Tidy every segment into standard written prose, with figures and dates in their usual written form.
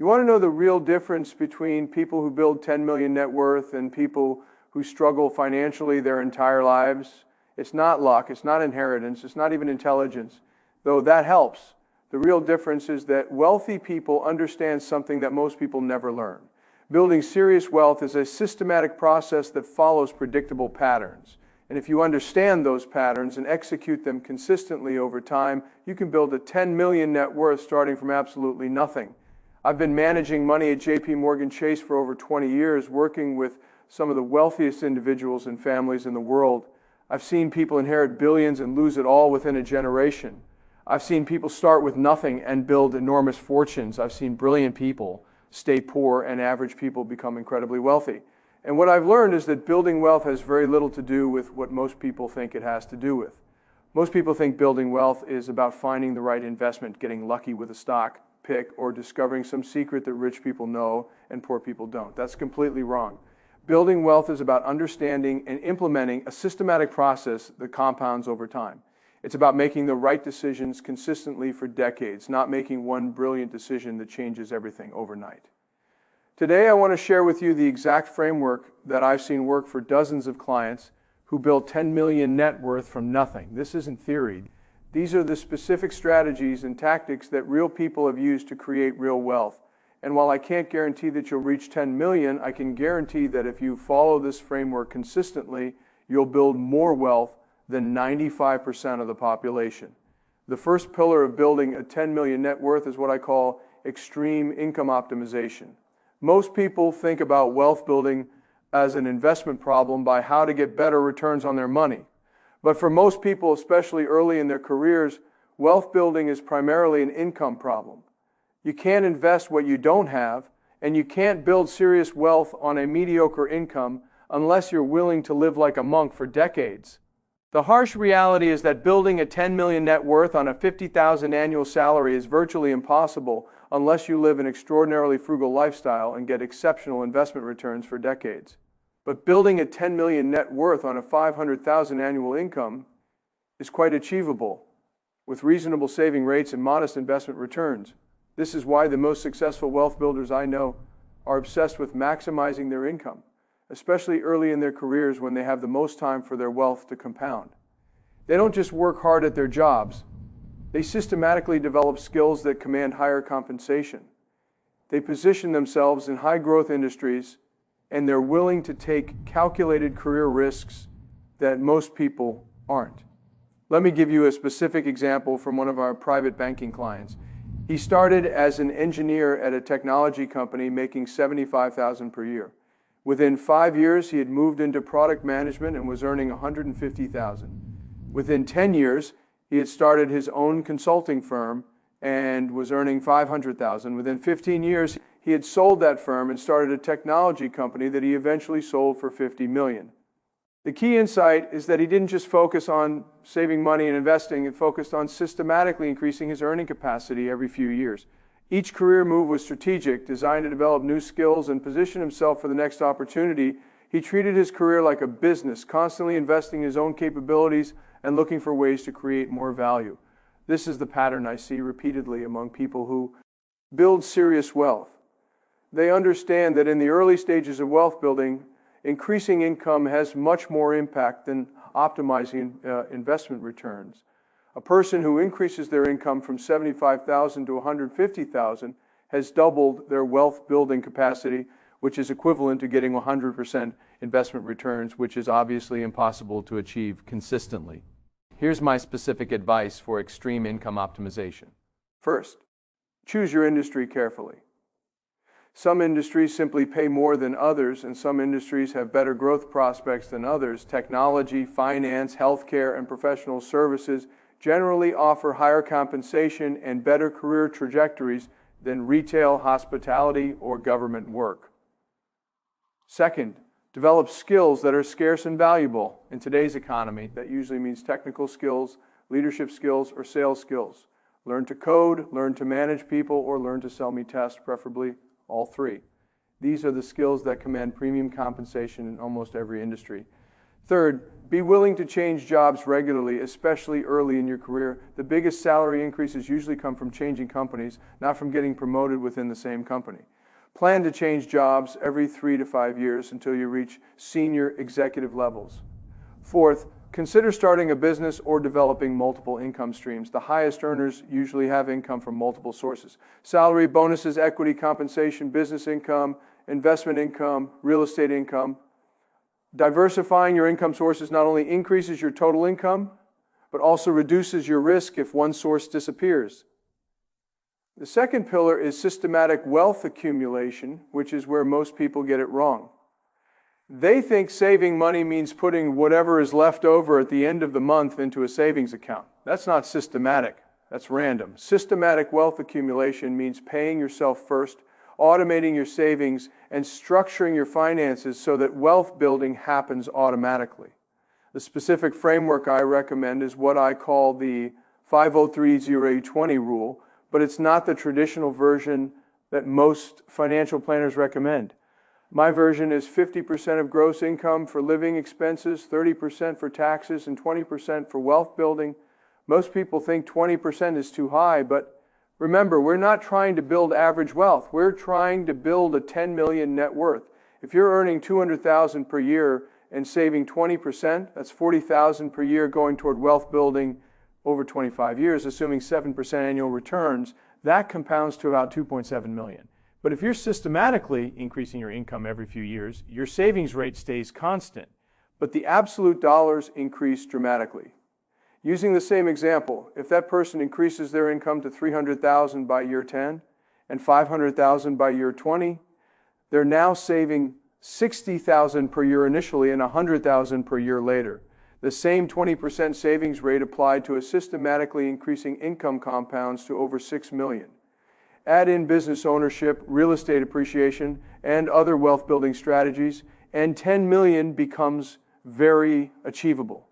You want to know the real difference between people who build 10 million net worth and people who struggle financially their entire lives? It's not luck, it's not inheritance, it's not even intelligence, though that helps. The real difference is that wealthy people understand something that most people never learn. Building serious wealth is a systematic process that follows predictable patterns. And if you understand those patterns and execute them consistently over time, you can build a 10 million net worth starting from absolutely nothing. I've been managing money at JPMorgan Chase for over 20 years, working with some of the wealthiest individuals and families in the world. I've seen people inherit billions and lose it all within a generation. I've seen people start with nothing and build enormous fortunes. I've seen brilliant people stay poor and average people become incredibly wealthy. And what I've learned is that building wealth has very little to do with what most people think it has to do with. Most people think building wealth is about finding the right investment, getting lucky with a stock pick, or discovering some secret that rich people know and poor people don't. That's completely wrong. Building wealth is about understanding and implementing a systematic process that compounds over time. It's about making the right decisions consistently for decades, not making one brilliant decision that changes everything overnight. Today, I want to share with you the exact framework that I've seen work for dozens of clients who built 10 million net worth from nothing. This isn't theory. These are the specific strategies and tactics that real people have used to create real wealth. And while I can't guarantee that you'll reach 10 million, I can guarantee that if you follow this framework consistently, you'll build more wealth than 95% of the population. The first pillar of building a 10 million net worth is what I call extreme income optimization. Most people think about wealth building as an investment problem by how to get better returns on their money. But for most people, especially early in their careers, wealth building is primarily an income problem. You can't invest what you don't have, and you can't build serious wealth on a mediocre income unless you're willing to live like a monk for decades. The harsh reality is that building a 10 million net worth on a $50,000 annual salary is virtually impossible unless you live an extraordinarily frugal lifestyle and get exceptional investment returns for decades. But building a 10 million net worth on a $500,000 annual income is quite achievable with reasonable saving rates and modest investment returns. This is why the most successful wealth builders I know are obsessed with maximizing their income, especially early in their careers when they have the most time for their wealth to compound. They don't just work hard at their jobs. They systematically develop skills that command higher compensation. They position themselves in high-growth industries, and they're willing to take calculated career risks that most people aren't. Let me give you a specific example from one of our private banking clients. He started as an engineer at a technology company making $75,000 per year. Within 5 years, he had moved into product management and was earning $150,000. Within 10 years, he had started his own consulting firm and was earning $500,000. Within 15 years, he had sold that firm and started a technology company that he eventually sold for $50 million. The key insight is that he didn't just focus on saving money and investing, and focused on systematically increasing his earning capacity every few years. Each career move was strategic, designed to develop new skills and position himself for the next opportunity. He treated his career like a business, constantly investing in his own capabilities and looking for ways to create more value. This is the pattern I see repeatedly among people who build serious wealth. They understand that in the early stages of wealth building, increasing income has much more impact than optimizing investment returns. A person who increases their income from $75,000 to $150,000 has doubled their wealth building capacity, which is equivalent to getting 100% investment returns, which is obviously impossible to achieve consistently. Here's my specific advice for extreme income optimization. First, choose your industry carefully. Some industries simply pay more than others, and some industries have better growth prospects than others. Technology, finance, healthcare, and professional services generally offer higher compensation and better career trajectories than retail, hospitality, or government work. Second, develop skills that are scarce and valuable in today's economy. That usually means technical skills, leadership skills, or sales skills. Learn to code, learn to manage people, or learn to sell me tests, preferably all three. These are the skills that command premium compensation in almost every industry. Third, be willing to change jobs regularly, especially early in your career. The biggest salary increases usually come from changing companies, not from getting promoted within the same company. Plan to change jobs every 3 to 5 years until you reach senior executive levels. Fourth, consider starting a business or developing multiple income streams. The highest earners usually have income from multiple sources: salary, bonuses, equity compensation, business income, investment income, real estate income. Diversifying your income sources not only increases your total income, but also reduces your risk if one source disappears. The second pillar is systematic wealth accumulation, which is where most people get it wrong. They think saving money means putting whatever is left over at the end of the month into a savings account. That's not systematic. That's random. Systematic wealth accumulation means paying yourself first, automating your savings, and structuring your finances so that wealth building happens automatically. The specific framework I recommend is what I call the 503-0-20 rule, but it's not the traditional version that most financial planners recommend. My version is 50% of gross income for living expenses, 30% for taxes, and 20% for wealth building. Most people think 20% is too high, but remember, we're not trying to build average wealth. We're trying to build a 10 million net worth. If you're earning $200,000 per year and saving 20%, that's $40,000 per year going toward wealth building over 25 years, assuming 7% annual returns, that compounds to about 2.7 million. But if you're systematically increasing your income every few years, your savings rate stays constant, but the absolute dollars increase dramatically. Using the same example, if that person increases their income to $300,000 by year 10 and $500,000 by year 20, they're now saving $60,000 per year initially and $100,000 per year later. The same 20% savings rate applied to a systematically increasing income compounds to over 6 million. Add in business ownership, real estate appreciation, and other wealth building strategies, and 10 million becomes very achievable.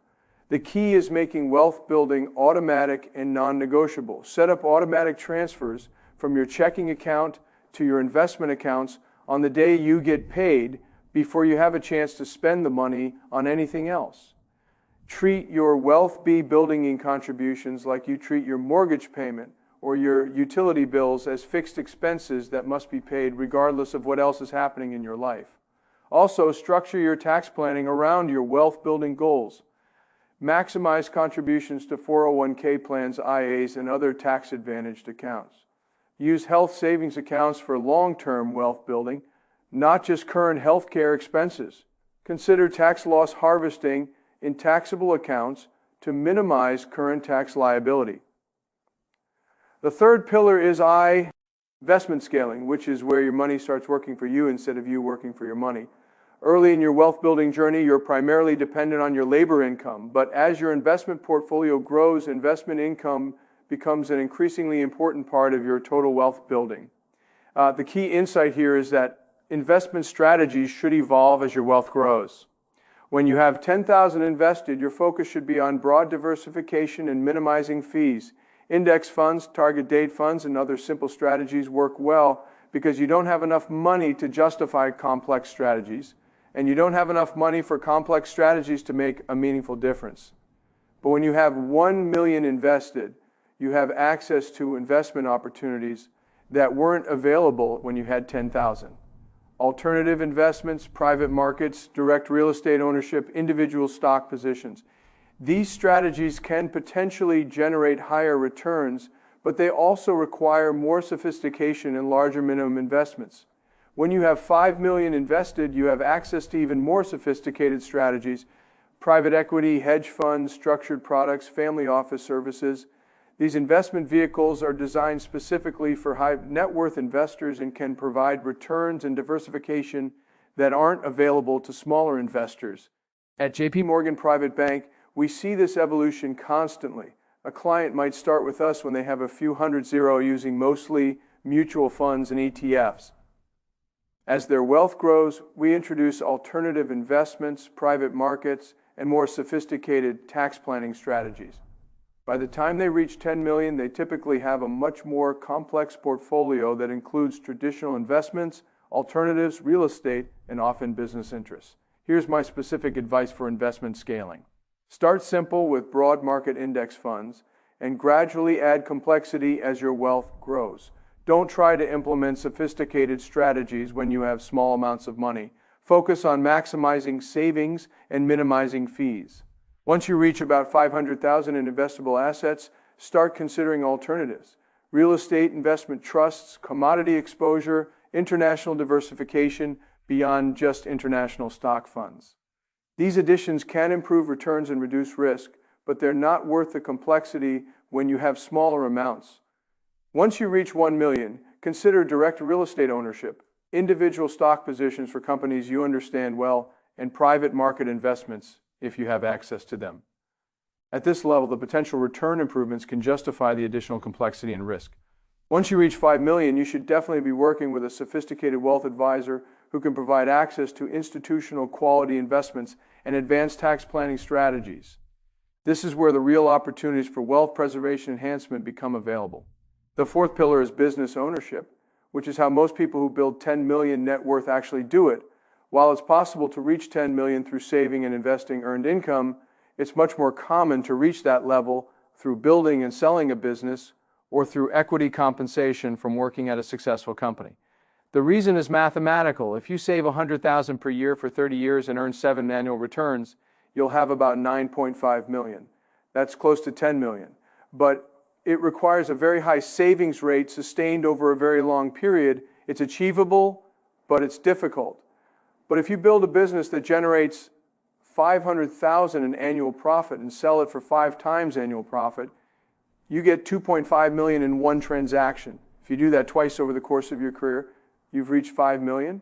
The key is making wealth building automatic and non-negotiable. Set up automatic transfers from your checking account to your investment accounts on the day you get paid before you have a chance to spend the money on anything else. Treat your wealth building contributions like you treat your mortgage payment or your utility bills as fixed expenses that must be paid regardless of what else is happening in your life. Also, structure your tax planning around your wealth building goals. Maximize contributions to 401k plans, IAs, and other tax-advantaged accounts. Use health savings accounts for long-term wealth building, not just current health care expenses. Consider tax loss harvesting in taxable accounts to minimize current tax liability. The third pillar is investment scaling, which is where your money starts working for you instead of you working for your money. Early in your wealth building journey, you're primarily dependent on your labor income, but as your investment portfolio grows, investment income becomes an increasingly important part of your total wealth building. The key insight here is that investment strategies should evolve as your wealth grows. When you have $10,000 invested, your focus should be on broad diversification and minimizing fees. Index funds, target date funds, and other simple strategies work well because you don't have enough money to justify complex strategies, and you don't have enough money for complex strategies to make a meaningful difference. But when you have 1 million invested, you have access to investment opportunities that weren't available when you had 10,000. Alternative investments, private markets, direct real estate ownership, individual stock positions. These strategies can potentially generate higher returns, but they also require more sophistication and larger minimum investments. When you have 5 million invested, you have access to even more sophisticated strategies: private equity, hedge funds, structured products, family office services. These investment vehicles are designed specifically for high net worth investors and can provide returns and diversification that aren't available to smaller investors. At JPMorgan Private Bank, we see this evolution constantly. A client might start with us when they have a few $100,000 using mostly mutual funds and ETFs. As their wealth grows, we introduce alternative investments, private markets, and more sophisticated tax planning strategies. By the time they reach 10 million, they typically have a much more complex portfolio that includes traditional investments, alternatives, real estate, and often business interests. Here's my specific advice for investment scaling. Start simple with broad market index funds and gradually add complexity as your wealth grows. Don't try to implement sophisticated strategies when you have small amounts of money. Focus on maximizing savings and minimizing fees. Once you reach about $500,000 in investable assets, start considering alternatives. Real estate investment trusts, commodity exposure, international diversification beyond just international stock funds. These additions can improve returns and reduce risk, but they're not worth the complexity when you have smaller amounts. Once you reach 1 million, consider direct real estate ownership, individual stock positions for companies you understand well, and private market investments if you have access to them. At this level, the potential return improvements can justify the additional complexity and risk. Once you reach 5 million, you should definitely be working with a sophisticated wealth advisor who can provide access to institutional quality investments and advanced tax planning strategies. This is where the real opportunities for wealth preservation enhancement become available. The fourth pillar is business ownership, which is how most people who build 10 million net worth actually do it. While it's possible to reach 10 million through saving and investing earned income, it's much more common to reach that level through building and selling a business or through equity compensation from working at a successful company. The reason is mathematical. If you save $100,000 per year for 30 years and earn 7 annual returns, you'll have about 9.5 million. That's close to 10 million. But it requires a very high savings rate sustained over a very long period. It's achievable, but it's difficult. But if you build a business that generates 500,000 in annual profit and sell it for 5 times annual profit, you get 2.5 million in one transaction. If you do that twice over the course of your career, you've reached 5 million.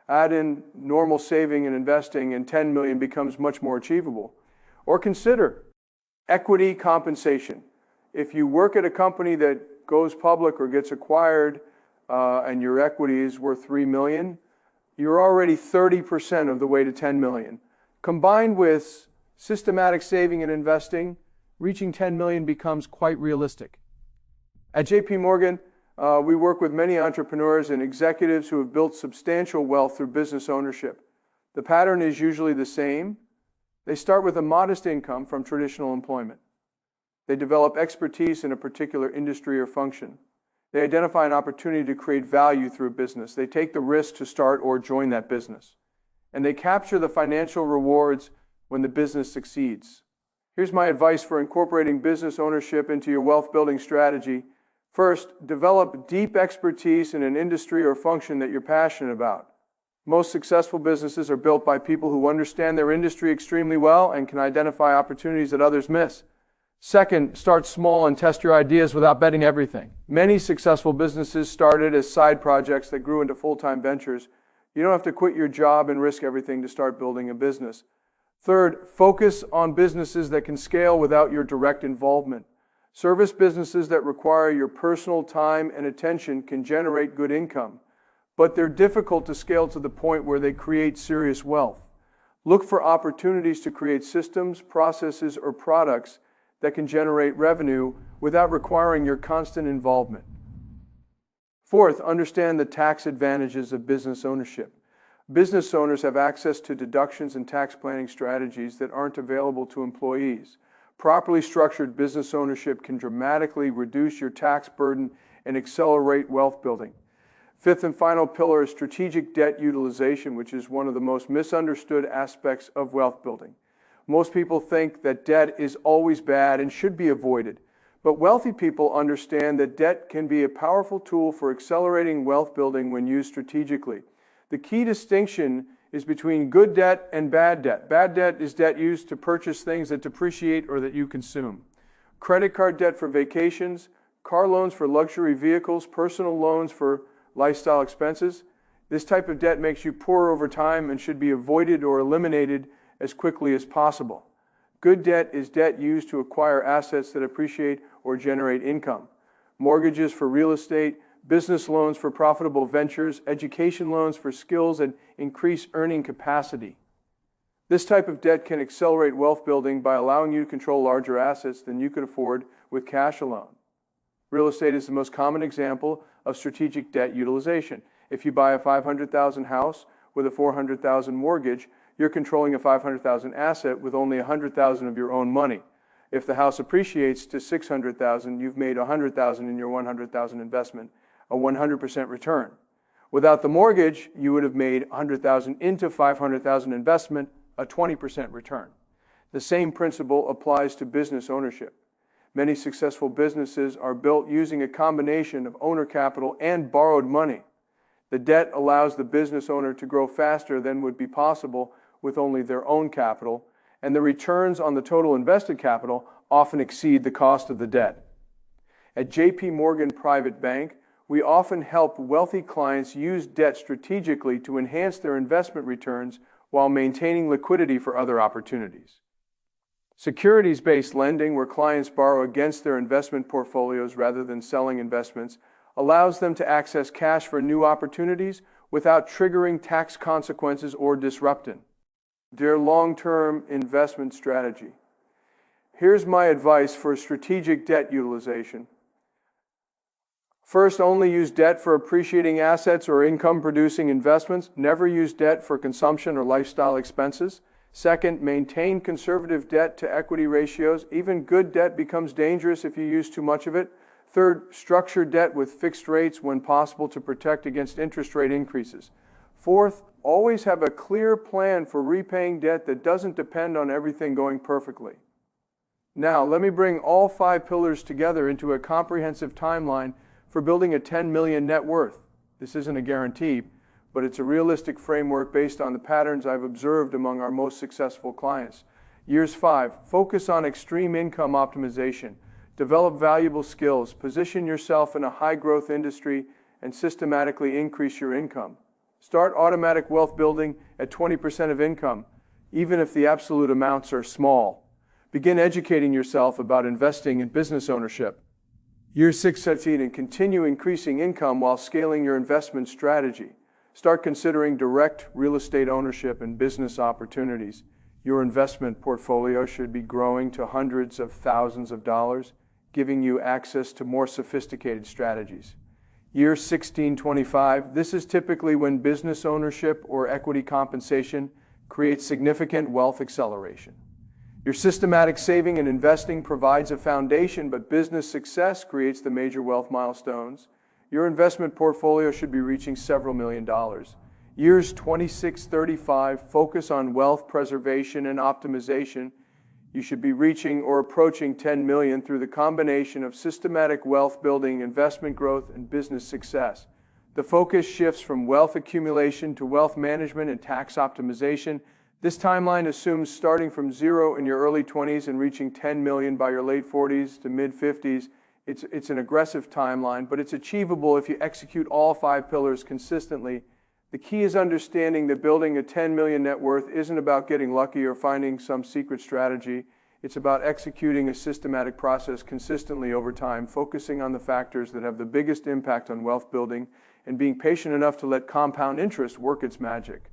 Add in normal saving and investing, and 10 million becomes much more achievable. Or consider equity compensation. If you work at a company that goes public or gets acquired and your equity is worth 3 million, you're already 30% of the way to 10 million. Combined with systematic saving and investing, reaching 10 million becomes quite realistic. At JPMorgan, we work with many entrepreneurs and executives who have built substantial wealth through business ownership. The pattern is usually the same. They start with a modest income from traditional employment. They develop expertise in a particular industry or function. They identify an opportunity to create value through a business. They take the risk to start or join that business. And they capture the financial rewards when the business succeeds. Here's my advice for incorporating business ownership into your wealth building strategy. First, develop deep expertise in an industry or function that you're passionate about. Most successful businesses are built by people who understand their industry extremely well and can identify opportunities that others miss. Second, start small and test your ideas without betting everything. Many successful businesses started as side projects that grew into full-time ventures. You don't have to quit your job and risk everything to start building a business. Third, focus on businesses that can scale without your direct involvement. Service businesses that require your personal time and attention can generate good income, but they're difficult to scale to the point where they create serious wealth. Look for opportunities to create systems, processes, or products that can generate revenue without requiring your constant involvement. Fourth, understand the tax advantages of business ownership. Business owners have access to deductions and tax planning strategies that aren't available to employees. Properly structured business ownership can dramatically reduce your tax burden and accelerate wealth building. Fifth and final pillar is strategic debt utilization, which is one of the most misunderstood aspects of wealth building. Most people think that debt is always bad and should be avoided. But wealthy people understand that debt can be a powerful tool for accelerating wealth building when used strategically. The key distinction is between good debt and bad debt. Bad debt is debt used to purchase things that depreciate or that you consume. Credit card debt for vacations, car loans for luxury vehicles, personal loans for lifestyle expenses. This type of debt makes you poor over time and should be avoided or eliminated as quickly as possible. Good debt is debt used to acquire assets that appreciate or generate income. Mortgages for real estate, business loans for profitable ventures, education loans for skills and increase earning capacity. This type of debt can accelerate wealth building by allowing you to control larger assets than you could afford with cash alone. Real estate is the most common example of strategic debt utilization. If you buy a $500,000 house with a $400,000 mortgage, you're controlling a $500,000 asset with only $100,000 of your own money. If the house appreciates to $600,000, you've made $100,000 in your $100,000 investment, a 100% return. Without the mortgage, you would have made $100,000 into $500,000 investment, a 20% return. The same principle applies to business ownership. Many successful businesses are built using a combination of owner capital and borrowed money. The debt allows the business owner to grow faster than would be possible with only their own capital, and the returns on the total invested capital often exceed the cost of the debt. At JPMorgan Private Bank, we often help wealthy clients use debt strategically to enhance their investment returns while maintaining liquidity for other opportunities. Securities-based lending, where clients borrow against their investment portfolios rather than selling investments, allows them to access cash for new opportunities without triggering tax consequences or disrupting their long-term investment strategy. Here's my advice for strategic debt utilization. First, only use debt for appreciating assets or income-producing investments. Never use debt for consumption or lifestyle expenses. Second, maintain conservative debt to equity ratios. Even good debt becomes dangerous if you use too much of it. Third, structure debt with fixed rates when possible to protect against interest rate increases. Fourth, always have a clear plan for repaying debt that doesn't depend on everything going perfectly. Now, let me bring all 5 pillars together into a comprehensive timeline for building a 10 million net worth. This isn't a guarantee, but it's a realistic framework based on the patterns I've observed among our most successful clients. Years 5, focus on extreme income optimization. Develop valuable skills, position yourself in a high-growth industry, and systematically increase your income. Start automatic wealth building at 20% of income, even if the absolute amounts are small. Begin educating yourself about investing in business ownership. Year 6, succeed and continue increasing income while scaling your investment strategy. Start considering direct real estate ownership and business opportunities. Your investment portfolio should be growing to hundreds of thousands of dollars, giving you access to more sophisticated strategies. Year 16-25, this is typically when business ownership or equity compensation creates significant wealth acceleration. Your systematic saving and investing provides a foundation, but business success creates the major wealth milestones. Your investment portfolio should be reaching several $million. Years 26-35, focus on wealth preservation and optimization. You should be reaching or approaching 10 million through the combination of systematic wealth building, investment growth, and business success. The focus shifts from wealth accumulation to wealth management and tax optimization. This timeline assumes starting from zero in your early 20s and reaching 10 million by your late 40s to mid 50s. It's an aggressive timeline, but it's achievable if you execute all 5 pillars consistently. The key is understanding that building a 10 million net worth isn't about getting lucky or finding some secret strategy. It's about executing a systematic process consistently over time, focusing on the factors that have the biggest impact on wealth building, and being patient enough to let compound interest work its magic.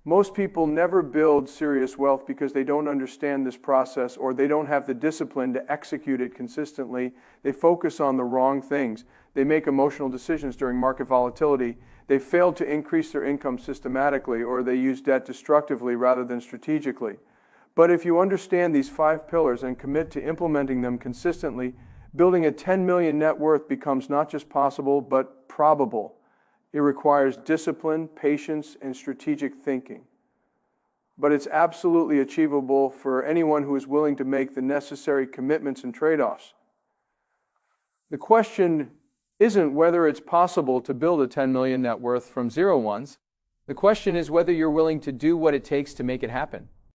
Most people never build serious wealth because they don't understand this process or they don't have the discipline to execute it consistently. They focus on the wrong things. They make emotional decisions during market volatility. They fail to increase their income systematically, or they use debt destructively rather than strategically. But if you understand these 5 pillars and commit to implementing them consistently, building a 10 million net worth becomes not just possible, but probable. It requires discipline, patience, and strategic thinking. But it's absolutely achievable for anyone who is willing to make the necessary commitments and trade-offs. The question isn't whether it's possible to build a 10 million net worth from zero ones. The question is whether you're willing to do what it takes to make it happen.